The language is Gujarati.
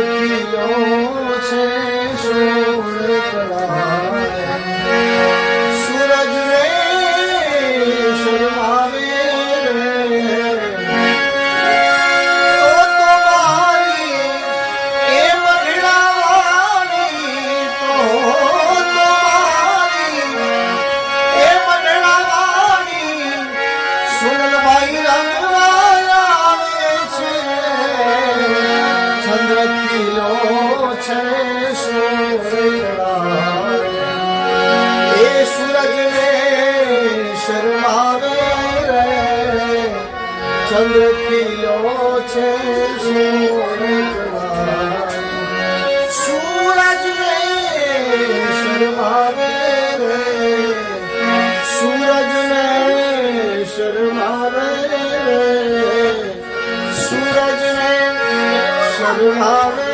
ખીલો છે સોળ કળાએ, સૂરજ રે શરમાવે રે, તો મારી એ મઢડાવાળી, તો મારી એ મઢડાવાળી સોનલબાઈ રંગવા આવે છે, ચંદ્ર ખીલો છે સોળ કળાએ, એ સૂરજ ને શરમાવે રે, ચંદ્ર ખીલો છે સોળ કળાએ, સૂરજ ને શરમાવે રે, સૂરજ ને શરમાવે રે, સૂરજ ને શરમાવે